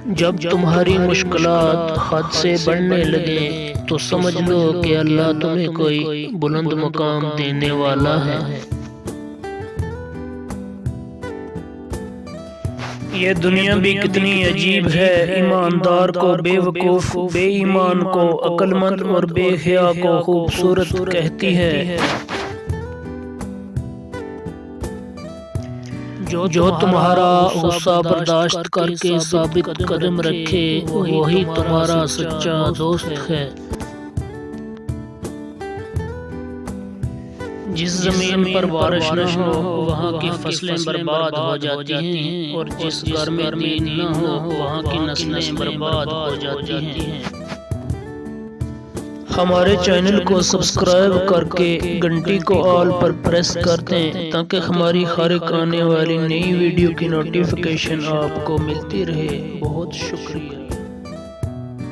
جب تمہاری مشکلات حد سے بڑھنے لگیں تو سمجھ لو کہ اللہ تمہیں کوئی بلند مقام دینے والا ہے۔ یہ دنیا بھی کتنی عجیب ہے، ایماندار کو بے وقوف، بے ایمان کو عقل مند اور بے حیا کو خوبصورت کہتی ہے۔ جو تمہارا غصہ برداشت کر کے ثابت قدم رکھے وہی تمہارا سچا دوست ہے۔ جس زمین پر بارش نہ ہو وہاں کی فصلیں برباد ہو جاتی ہیں، اور جس گھر میں دین نہ ہو وہاں کی نسلیں برباد ہو جاتی ہیں۔ ہمارے چینل کو سبسکرائب کر کے گھنٹی کو آل پر پریس کر دیں تاکہ ہماری ہر ایک آنے والی نئی ویڈیو کی نوٹیفیکیشن آپ کو ملتی رہے۔ بہت شکریہ۔